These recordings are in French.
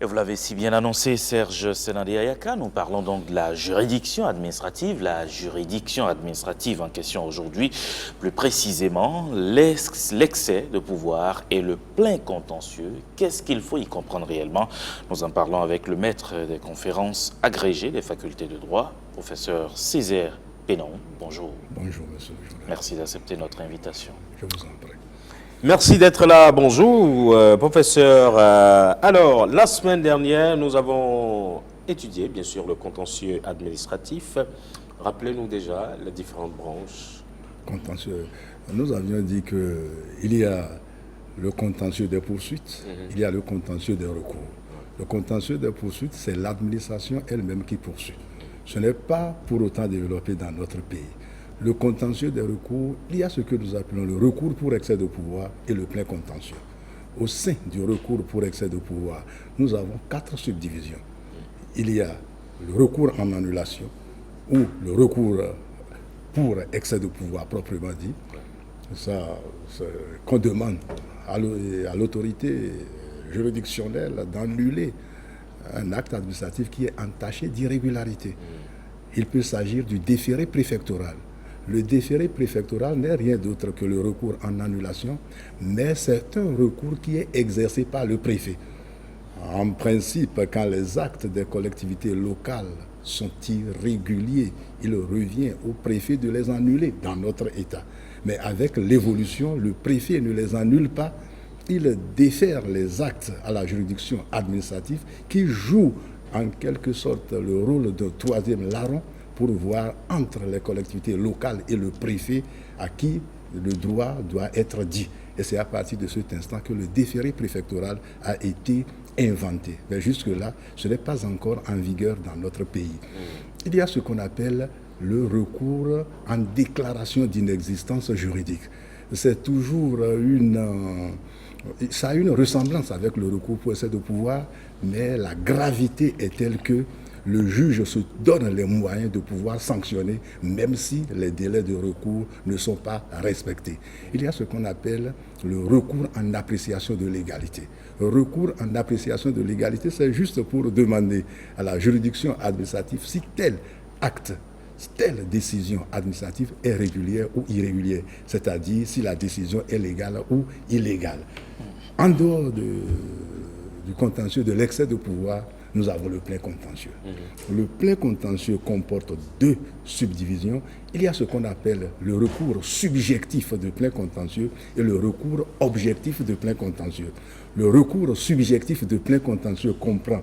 Et vous l'avez si bien annoncé, Serge Senadi Ayaka, nous parlons donc de la juridiction administrative. La juridiction administrative en question aujourd'hui, plus précisément, l'excès de pouvoir et le plein contentieux. Qu'est-ce qu'il faut y comprendre réellement? Nous en parlons avec le maître des conférences agrégé des facultés de droit, professeur Césaire Pénon. Bonjour. Bonjour, monsieur le journaliste. Merci d'accepter notre invitation. Je vous en prie. Merci d'être là. Bonjour, professeur. Alors, la semaine dernière, nous avons étudié, bien sûr, le contentieux administratif. Rappelez-nous déjà les différentes branches. Contentieux. Nous avions dit qu'il y a le contentieux des poursuites, il y a le contentieux des recours. Le contentieux des poursuites, c'est l'administration elle-même qui poursuit. Ce n'est pas pour autant développé dans notre pays. Le contentieux des recours, il y a ce que nous appelons le recours pour excès de pouvoir et le plein contentieux. Au sein du recours pour excès de pouvoir, nous avons 4 subdivisions. Il y a le recours en annulation ou le recours pour excès de pouvoir proprement dit. Ça, qu'on demande à l'autorité juridictionnelle d'annuler un acte administratif qui est entaché d'irrégularité. Il peut s'agir du déféré préfectoral. Le déféré préfectoral n'est rien d'autre que le recours en annulation, mais c'est un recours qui est exercé par le préfet. En principe, quand les actes des collectivités locales sont irréguliers, il revient au préfet de les annuler dans notre État. Mais avec l'évolution, le préfet ne les annule pas, il défère les actes à la juridiction administrative qui joue en quelque sorte le rôle de troisième larron pour voir entre les collectivités locales et le préfet à qui le droit doit être dit. Et c'est à partir de cet instant que le déféré préfectoral a été inventé. Mais jusque-là, ce n'est pas encore en vigueur dans notre pays. Il y a ce qu'on appelle le recours en déclaration d'inexistence juridique. C'est toujours ça a une ressemblance avec le recours pour excès de pouvoir, mais la gravité est telle que le juge se donne les moyens de pouvoir sanctionner, même si les délais de recours ne sont pas respectés. Il y a ce qu'on appelle le recours en appréciation de légalité. Le recours en appréciation de légalité, c'est juste pour demander à la juridiction administrative si tel acte, telle décision administrative est régulière ou irrégulière, c'est-à-dire si la décision est légale ou illégale. En dehors du contentieux de l'excès de pouvoir, nous avons le plein contentieux. Le plein contentieux comporte 2 subdivisions. Il y a ce qu'on appelle le recours subjectif de plein contentieux et le recours objectif de plein contentieux. Le recours subjectif de plein contentieux comprend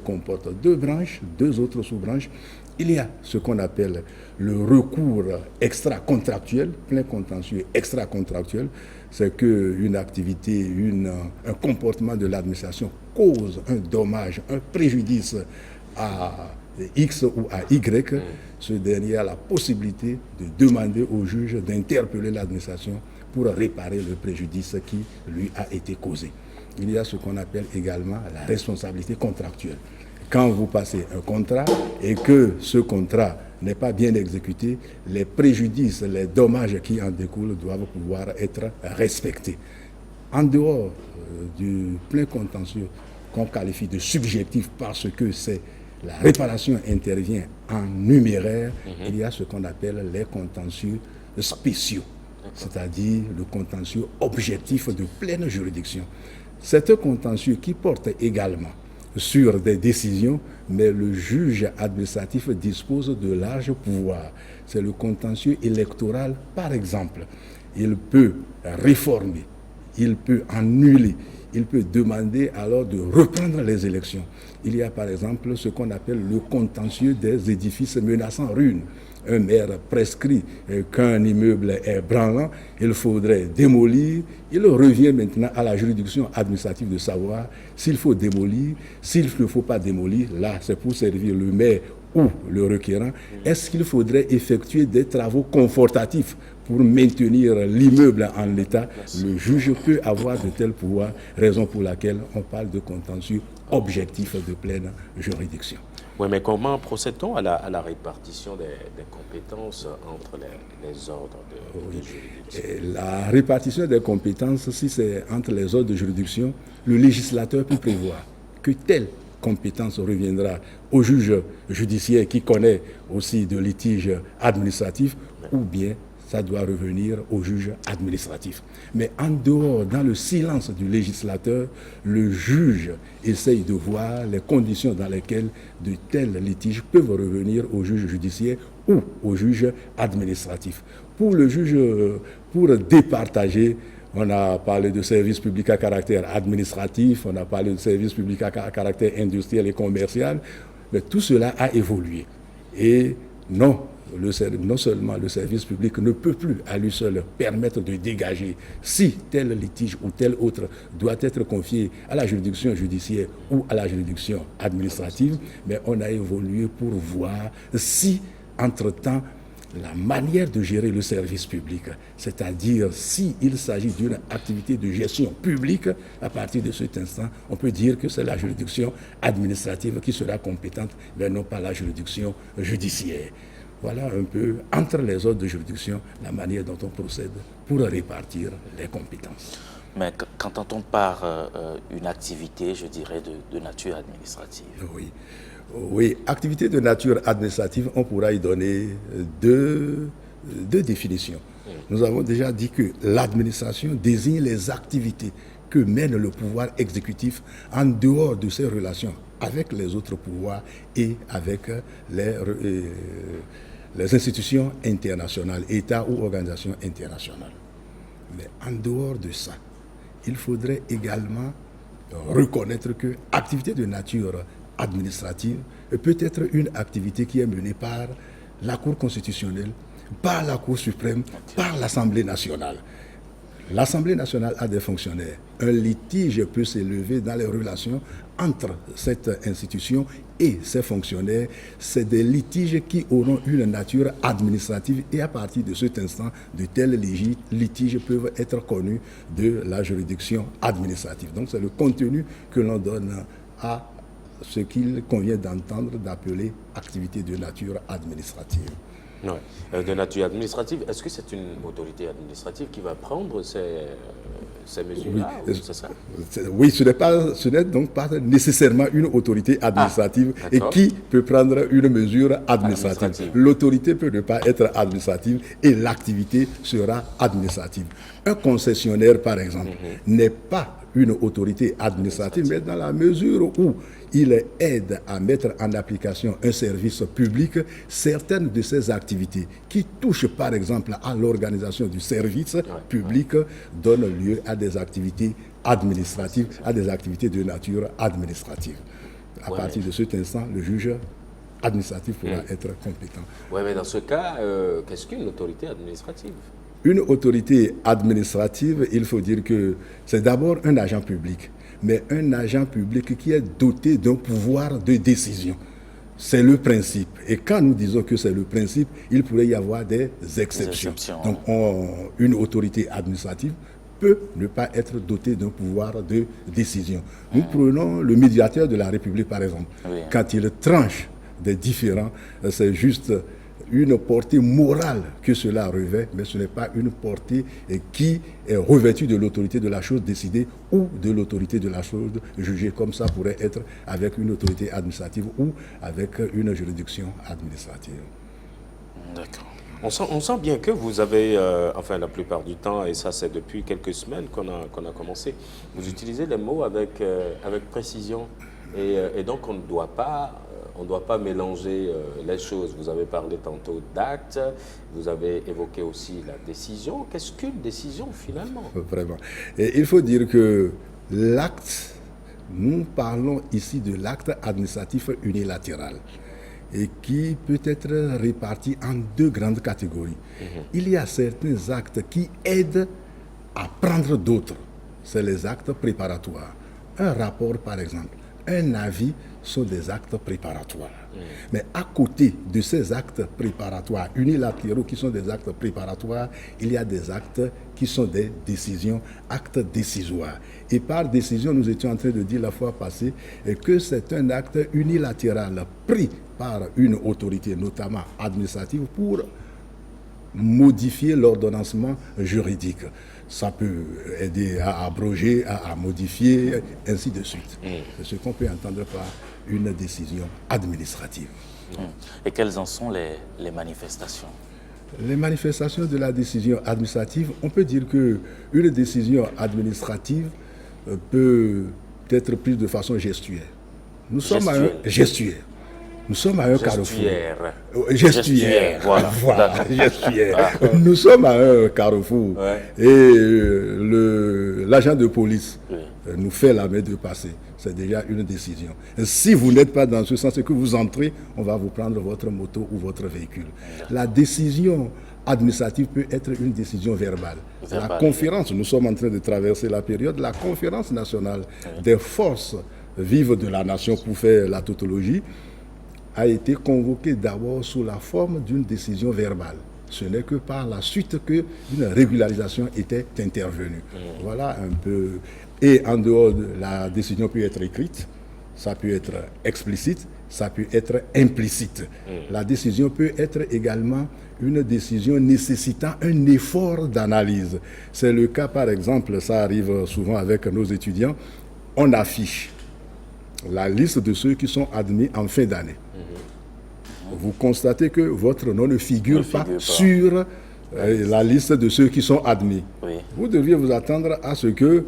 comporte 2 branches, 2 autres sous-branches. Il y a ce qu'on appelle le recours extra-contractuel, plein contentieux extra-contractuel. C'est qu'une activité, un comportement de l'administration cause un dommage, un préjudice à X ou à Y. Ce dernier a la possibilité de demander au juge d'interpeller l'administration pour réparer le préjudice qui lui a été causé. Il y a ce qu'on appelle également la responsabilité contractuelle. Quand vous passez un contrat et que ce contrat n'est pas bien exécuté, les préjudices, les dommages qui en découlent doivent pouvoir être respectés. En dehors du plein contentieux qu'on qualifie de subjectif parce que c'est la réparation intervient en numéraire, il y a ce qu'on appelle les contentieux spéciaux, c'est-à-dire le contentieux objectif de pleine juridiction. C'est un contentieux qui porte également sur des décisions, mais le juge administratif dispose de larges pouvoirs. C'est le contentieux électoral, par exemple. Il peut réformer, il peut annuler, il peut demander alors de reprendre les élections. Il y a par exemple ce qu'on appelle le contentieux des édifices menaçant ruine. Un maire prescrit qu'un immeuble est branlant, il faudrait démolir. Il revient maintenant à la juridiction administrative de savoir s'il faut démolir, s'il ne faut pas démolir. Là, c'est pour servir le maire ou le requérant. Est-ce qu'il faudrait effectuer des travaux confortatifs pour maintenir l'immeuble en l'état? Le juge peut avoir de tels pouvoirs, raison pour laquelle on parle de contentieux objectif de pleine juridiction. Oui, mais comment procède-t-on à la répartition des compétences entre les ordres de juridiction? Et la répartition des compétences, si c'est entre les ordres de juridiction, le législateur peut prévoir que telle compétence reviendra au juge judiciaire qui connaît aussi de litiges administratifs, ou bien ça doit revenir au juge administratif. Mais en dehors, dans le silence du législateur, le juge essaye de voir les conditions dans lesquelles de tels litiges peuvent revenir au juge judiciaire ou au juge administratif. Pour le juge, pour départager, on a parlé de services publics à caractère administratif, on a parlé de services publics à caractère industriel et commercial, mais tout cela a évolué. Et non seulement le service public ne peut plus à lui seul permettre de dégager si tel litige ou tel autre doit être confié à la juridiction judiciaire ou à la juridiction administrative, mais on a évolué pour voir si, entre-temps, la manière de gérer le service public, c'est-à-dire s'il s'agit d'une activité de gestion publique, à partir de cet instant, on peut dire que c'est la juridiction administrative qui sera compétente, mais non pas la juridiction judiciaire. Voilà un peu, entre les autres juridictions, la manière dont on procède pour répartir les compétences. Mais qu'entend-on par une activité, je dirais, de nature administrative? Oui, activité de nature administrative, on pourra y donner deux définitions. Nous avons déjà dit que l'administration désigne les activités que mène le pouvoir exécutif en dehors de ses relations avec les autres pouvoirs et avec les institutions internationales, États ou organisations internationales. Mais en dehors de ça, il faudrait également reconnaître que activité de nature administrative peut être une activité qui est menée par la Cour constitutionnelle, par la Cour suprême, par l'Assemblée nationale. L'Assemblée nationale a des fonctionnaires. Un litige peut s'élever dans les relations entre cette institution et ses fonctionnaires. C'est des litiges qui auront une nature administrative et à partir de cet instant, de tels litiges peuvent être connus de la juridiction administrative. Donc c'est le contenu que l'on donne à ce qu'il convient d'entendre d'appeler activité de nature administrative. Ouais. De nature administrative, est-ce que c'est une autorité administrative qui va prendre ces mesures-là? Oui, c'est ça? Oui, ce n'est donc pas nécessairement une autorité administrative et qui peut prendre une mesure administrative. L'autorité peut ne pas être administrative et l'activité sera administrative. Un concessionnaire, par exemple, n'est pas une autorité administrative, mais dans la mesure où il aide à mettre en application un service public, certaines de ces activités qui touchent par exemple à l'organisation du service public donnent lieu à des activités administratives, à des activités de nature administrative. À partir de cet instant, le juge administratif pourra être compétent. Oui, mais dans ce cas, qu'est-ce qu'une autorité administrative? Une autorité administrative, il faut dire que c'est d'abord un agent public, mais un agent public qui est doté d'un pouvoir de décision. C'est le principe. Et quand nous disons que c'est le principe, il pourrait y avoir des exceptions. Donc, une autorité administrative peut ne pas être dotée d'un pouvoir de décision. Nous prenons le médiateur de la République, par exemple. Quand il tranche des différends, c'est juste une portée morale que cela revêt, mais ce n'est pas une portée qui est revêtue de l'autorité de la chose décidée ou de l'autorité de la chose jugée, comme ça pourrait être avec une autorité administrative ou avec une juridiction administrative. D'accord. On sent bien que vous avez, enfin la plupart du temps, et ça c'est depuis quelques semaines qu'on a commencé, vous utilisez les mots avec précision et donc on ne doit pas mélanger les choses. Vous avez parlé tantôt d'acte, vous avez évoqué aussi la décision. Qu'est-ce qu'une décision finalement? Vraiment. Et il faut dire que l'acte, nous parlons ici de l'acte administratif unilatéral et qui peut être réparti en deux grandes catégories. Il y a certains actes qui aident à prendre d'autres. C'est les actes préparatoires. Un rapport, par exemple, un avis sont des actes préparatoires. Mais à côté de ces actes préparatoires unilatéraux qui sont des actes préparatoires, il y a des actes qui sont des décisions, actes décisoires. Et par décision, nous étions en train de dire la fois passée que c'est un acte unilatéral pris par une autorité, notamment administrative, pour modifier l'ordonnancement juridique. ça peut aider à abroger, à modifier, ainsi de suite. C'est ce qu'on peut entendre par une décision administrative. Et quelles en sont les manifestations? Les manifestations de la décision administrative, on peut dire qu'une décision administrative peut être prise de façon gestuelle. Nous sommes à un gestuelle. Nous sommes à un carrefour. Gestuelle. Voilà, gestuelle. Nous sommes à un carrefour. Et l'agent de police nous fait la main de passer. C'est déjà une décision. Et si vous n'êtes pas dans ce sens et que vous entrez, on va vous prendre votre moto ou votre véhicule. La décision administrative peut être une décision verbale. La conférence, nous sommes en train de traverser la période, la conférence nationale des forces vives de la nation pour faire la tautologie a été convoquée d'abord sous la forme d'une décision verbale. Ce n'est que par la suite qu'une régularisation était intervenue. Voilà un peu. Et en dehors de la décision peut être écrite, ça peut être explicite, ça peut être implicite. La décision peut être également une décision nécessitant un effort d'analyse. C'est le cas, par exemple, ça arrive souvent avec nos étudiants, on affiche la liste de ceux qui sont admis en fin d'année. Vous constatez que votre nom ne figure pas sur la liste de ceux qui sont admis. Vous devriez vous attendre à ce que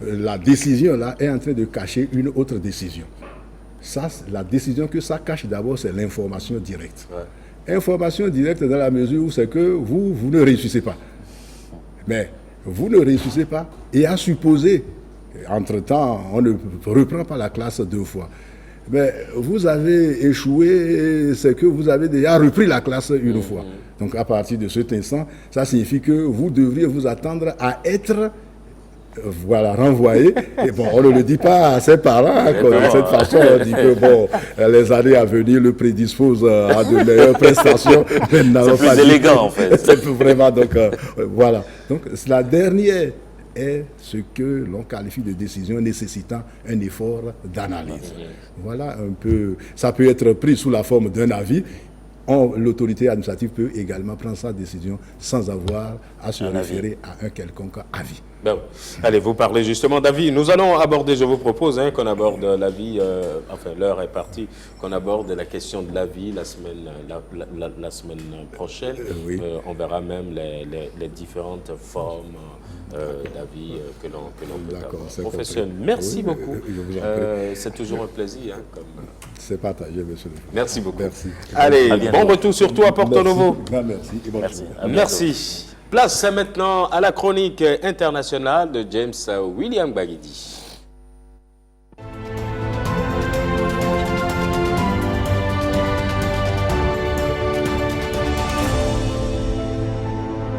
la décision là est en train de cacher une autre décision. Ça, la décision que ça cache d'abord, c'est l'information directe. Information directe dans la mesure où c'est que vous ne réussissez pas. Mais vous ne réussissez pas et à supposer, entre-temps, on ne reprend pas la classe 2 fois. Mais vous avez échoué, c'est que vous avez déjà repris la classe une fois. Donc à partir de cet instant, ça signifie que vous devriez vous attendre à être renvoyé. Et bon, on ne le dit pas à ses parents, de cette façon, on dit que bon, les années à venir le prédisposent à de meilleures prestations. C'est plus élégant en fait. C'est vraiment, donc voilà. Donc la dernière est ce que l'on qualifie de décision nécessitant un effort d'analyse. Voilà un peu, ça peut être pris sous la forme d'un avis. L'autorité administrative peut également prendre sa décision sans avoir à se référer à un quelconque avis. Ben, allez, vous parlez justement d'avis. Nous allons aborder, je vous propose qu'on aborde l'avis, enfin l'heure est partie, qu'on aborde la question de l'avis la semaine prochaine. On verra même les différentes formes d'avis que l'on peut avoir. Professeur, merci beaucoup. C'est toujours un plaisir. C'est partagé, monsieur le président. Merci beaucoup. Merci. Allez, bon retour surtout à Porto Novo. Merci. Merci. Place maintenant à la chronique internationale de James William Baguidi.